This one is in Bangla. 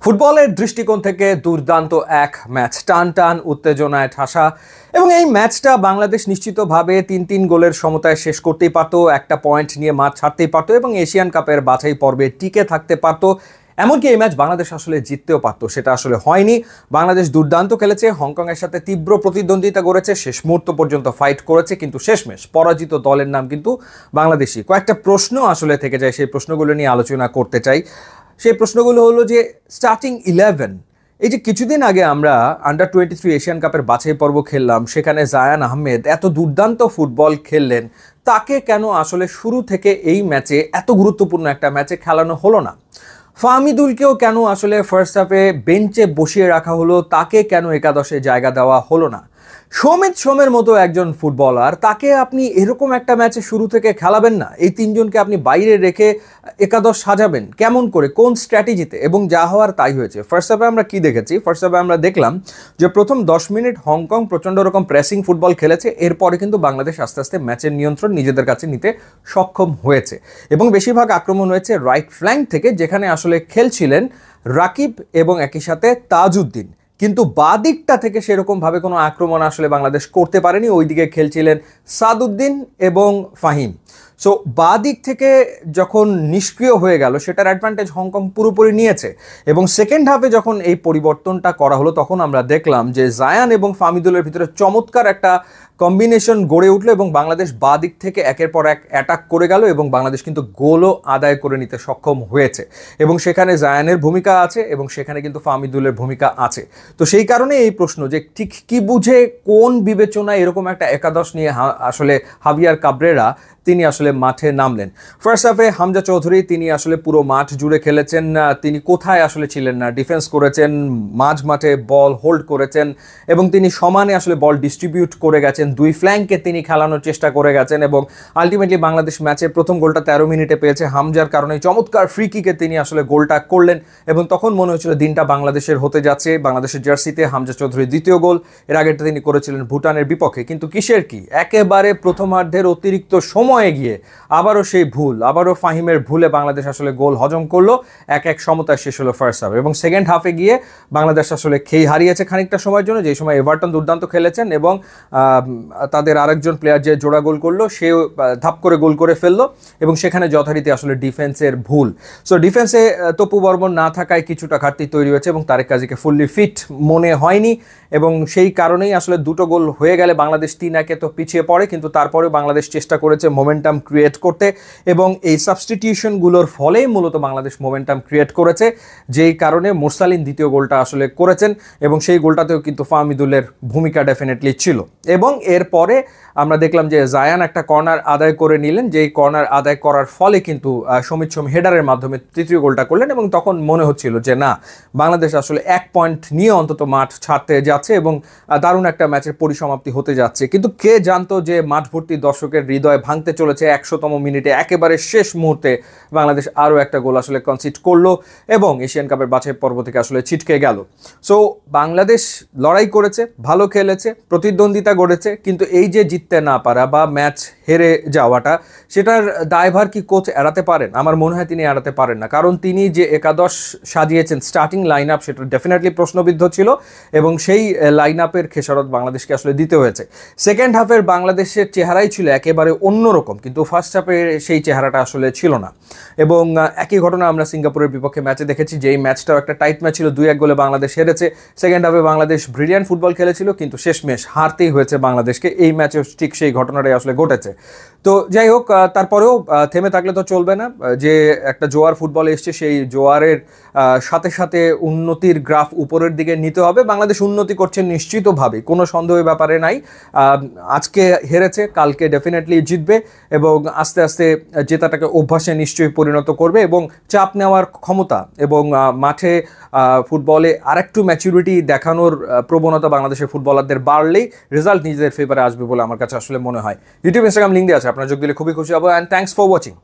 ফুটবলের দৃষ্টিকোণ থেকে দুর্দান্ত এক ম্যাচ, টান টান উত্তেজনায় ঠাসা। এবং এই ম্যাচটা বাংলাদেশ নিশ্চিতভাবে ৩-৩ গোলের সমতায় শেষ করতেই পারতো, একটা পয়েন্ট নিয়ে মাঠ ছাড়তেই পারতো এবং এশিয়ান কাপের বাছাই পর্বে টিকে থাকতে পারতো। এমনকি এই ম্যাচ বাংলাদেশ আসলে জিততেও পারতো, সেটা আসলে হয়নি। বাংলাদেশ দুর্দান্ত খেলেছে, হংকংয়ের সাথে তীব্র প্রতিদ্বন্দ্বিতা করেছে, শেষ মুহূর্ত পর্যন্ত ফাইট করেছে, কিন্তু শেষমেশ পরাজিত দলের নাম কিন্তু বাংলাদেশি। কয়েকটা প্রশ্ন আসলে থেকে যায়, সেই প্রশ্নগুলো নিয়ে আলোচনা করতে চাই। সেই প্রশ্নগুলো হলো যে স্টার্টিং 11, এই যে কিছুদিন আগে আমরা আন্ডার-23 এশিয়ান কাপের বাছাই পর্ব খেললাম, সেখানে জায়ান আহমেদ এত দুর্দান্ত ফুটবল খেললেন, তাকে কেন আসলে শুরু থেকে এই ম্যাচে, এত গুরুত্বপূর্ণ একটা ম্যাচে খেলানো হলো না? ফাহমিদুলকেও কেন আসলে ফার্স্ট হাফে বেঞ্চে বসিয়ে রাখা হলো, তাকে কেন একাদশে জায়গা দেওয়া হলো না? সমিত সোমের মতো একজন ফুটবলার, তাকে আপনি এরকম একটা ম্যাচে শুরু থেকে খেলাবেন না? এই তিনজনকে আপনি বাইরে রেখে একাদশ সাজাবেন কেমন করে, কোন স্ট্র্যাটেজিতে? এবং যা হওয়ার তাই হয়েছে। ফার্স্ট হাফে আমরা কি দেখেছি? ফার্স্ট হাফে আমরা দেখলাম যে প্রথম 10 মিনিট হংকং প্রচণ্ড রকম প্রেসিং ফুটবল খেলেছে, এরপরে কিন্তু বাংলাদেশ আস্তে আস্তে ম্যাচের নিয়ন্ত্রণ নিজেদের কাছে নিতে সক্ষম হয়েছে এবং বেশিরভাগ আক্রমণ হয়েছে রাইট ফ্ল্যাঙ্ক থেকে, যেখানে আসলে খেলছিলেন রাকিব এবং একই সাথে তাজউদ্দিন। কিন্তু বাঁ দিকটা থেকে সেরকমভাবে কোনো আক্রমণ আসলে বাংলাদেশ করতে পারেনি, ওইদিকে খেলছিলেন সাদউদ্দিন এবং ফাহিম। সো বাঁ দিক থেকে যখন নিষ্ক্রিয় হয়ে গেল, সেটার অ্যাডভান্টেজ হংকং পুরোপুরি নিয়েছে। এবং সেকেন্ড হাফে যখন এই পরিবর্তনটা করা হলো, তখন আমরা দেখলাম যে জায়ান এবং ফাহমিদুলের ভিতরে চমৎকার একটা কম্বিনেশন গড়ে উঠলো এবং বাংলাদেশ বাঁ দিক থেকে একের পর এক অ্যাটাক করে গেল এবং বাংলাদেশ কিন্তু গোলও আদায় করে নিতে সক্ষম হয়েছে। এবং সেখানে জায়ানের ভূমিকা আছে এবং সেখানে কিন্তু ফাহমিদুলের ভূমিকা আছে। তো সেই কারণে এই প্রশ্ন যে ঠিক কি বুঝে, কোন বিবেচনায় এরকম একটা একাদশ নিয়ে আসলে হাভিয়ার কাবরেরা তিনি আসলে মাঠে নামলেন। ফার্স্ট হাফে হামজা চৌধুরী তিনি আসলে পুরো মাঠ জুড়ে খেলেছেন। তিনি কোথায় আসলে ছিলেন না, ডিফেন্স করেছেন, মাঝ মাঠে বল হোল্ড করেছেন এবং তিনি সমানে আসলে বল ডিস্ট্রিবিউট করে গেছেন, দুই ফ্ল্যাঙ্কে তিনি খেলানোর চেষ্টা করে গেছেন এবং আলটিমেটলি বাংলাদেশ ম্যাচের প্রথম গোলটা 13 মিনিটে পেয়েছে হামজার কারণে। চমৎকার ফ্রি কিকে তিনি আসলে গোলটা করলেন এবং তখন মনে হচ্ছিল দিনটা বাংলাদেশের হতে যাচ্ছে। বাংলাদেশের জার্সিতে হামজা চৌধুরীর দ্বিতীয় গোল, এর আগেটা তিনি করেছিলেন ভুটানের বিপক্ষে। কিন্তু কিসের কি, একেবারে প্রথমার্ধের অতিরিক্ত সময়ে গিয়ে আবারও সেই ভুল, আবারও ফাহিমের ভুলে বাংলাদেশ আসলে গোল হজম করলো। 1-1 সমতায় শেষ হলো ফার্স্ট হাফ এবং সেকেন্ড হাফে গিয়ে বাংলাদেশ আসলে খেই হারিয়েছে খানিকটা সময়ের জন্য, যেই সময় এভারটন দুর্দান্ত খেলেছেন এবং তাদের আরেকজন প্লেয়ার যে জোড়া গোল করলো, সেও ধাপ করে গোল করে ফেললো এবং সেখানে যথারীতি আসলে ডিফেন্সের ভুল। সো ডিফেন্সে তপু বর্মন না থাকায় কিছুটা ঘাটতি তৈরি হয়েছে এবং তারেক কাজীকে ফুললি ফিট মনে হয়নি এবং সেই কারণেই আসলে দুটো গোল হয়ে গেলে বাংলাদেশ 3-1 তো পিছিয়ে পড়ে। কিন্তু তারপরেও বাংলাদেশ চেষ্টা করেছে মোমেন্টাম ক্রিয়েট করতে এবং এই সাবস্টিটিউশনগুলোর ফলেই মূলত বাংলাদেশ মোমেন্টাম ক্রিয়েট করেছে, যেই কারণে মুরসালিন দ্বিতীয় গোলটা আসলে করেছেন এবং সেই গোলটাতেও কিন্তু ফাহমিদুলের ভূমিকা ডেফিনেটলি ছিল। এবং এরপরে আমরা দেখলাম যে জায়ান একটা কর্নার আদায় করে নিলেন, যেই কর্নার আদায় করার ফলে কিন্তু সমিত সোম হেডারের মাধ্যমে তৃতীয় গোলটা করলেন এবং তখন মনে হচ্ছিল যে না, বাংলাদেশ আসলে 1 পয়েন্ট নিয়ে অন্তত মাঠ ছাড়তে যাচ্ছে এবং দারুণ একটা ম্যাচের পরিসমাপ্তি হতে যাচ্ছে। কিন্তু কে জানতো যে মাঠ ভর্তি দর্শকের হৃদয় ভাঙতে চলেছে 100তম মিনিটে, একেবারে শেষ মুহূর্তে বাংলাদেশ আরও একটা গোল আসলে কনসিড করলো এবং এশিয়ান কাপের বাছাই পর্ব থেকে আসলে ছিটকে গেল। সো বাংলাদেশ লড়াই করেছে, ভালো খেলেছে, প্রতিদ্বন্দ্বিতা গড়েছে, কিন্তু এই যে জিততে না পারা বা ম্যাচ হেরে যাওয়াটা, সেটার দায়ভার কি কোচ এড়াতে পারেন? আমার মনে হয় তিনি এড়াতে পারেন না, কারণ তিনি যে একাদশ সাজিয়েছেন, স্টার্টিং লাইন আপ, সেটা ডেফিনেটলি প্রশ্নবিদ্ধ ছিল এবং সেই লাইন আপের খেসারত বাংলাদেশকে আসলে দিতে হয়েছে। সেকেন্ড হাফের বাংলাদেশের চেহারাই ছিল একেবারে অন্যরকম, কিন্তু ফার্স্ট হাফে সেই চেহারাটা আসলে ছিল না। এবং একই ঘটনা আমরা সিঙ্গাপুরের বিপক্ষে ম্যাচে দেখেছি, যেই ম্যাচটাও একটা টাইট ম্যাচ ছিল, 2-1 গোলে বাংলাদেশ হেরেছে। সেকেন্ড হাফে বাংলাদেশ ব্রিলিয়ান্ট ফুটবল খেলেছিল, কিন্তু শেষমেশ হারতেই হয়েছে বাংলাদেশকে। এই ম্যাচেও ঠিক সেই ঘটনাটাই আসলে ঘটেছে। তো যাই হোক, তারপরেও থেমে থাকলে তো চলবে না। যে একটা জোয়ার ফুটবলে এসছে, সেই জোয়ারের সাথে সাথে উন্নতির গ্রাফ উপরের দিকে নিতে হবে। বাংলাদেশ উন্নতি করছে নিশ্চিতভাবে, কোনো সন্দেহের ব্যাপারে নাই। আজকে হেরেছে, কালকে ডেফিনেটলি জিতবে এবং আস্তে আস্তে জেতাটাকে অভ্যাসে নিশ্চয়ই পরিণত করবে এবং চাপ নেওয়ার ক্ষমতা এবং মাঠে ফুটবলে আরেকটু ম্যাচুরিটি দেখানোর প্রবণতা বাংলাদেশের ফুটবলারদের বাড়লেই রেজাল্ট নিজেদের ফেভারে আসবে বলে আমার কাছে আসলে মনে হয়। ইউটিউব, ইনস্টাগ্রাম লিঙ্ক দিয়ে আছে, আপনারা যোগ দিলে খুবই খুশি হবো। And thanks for watching.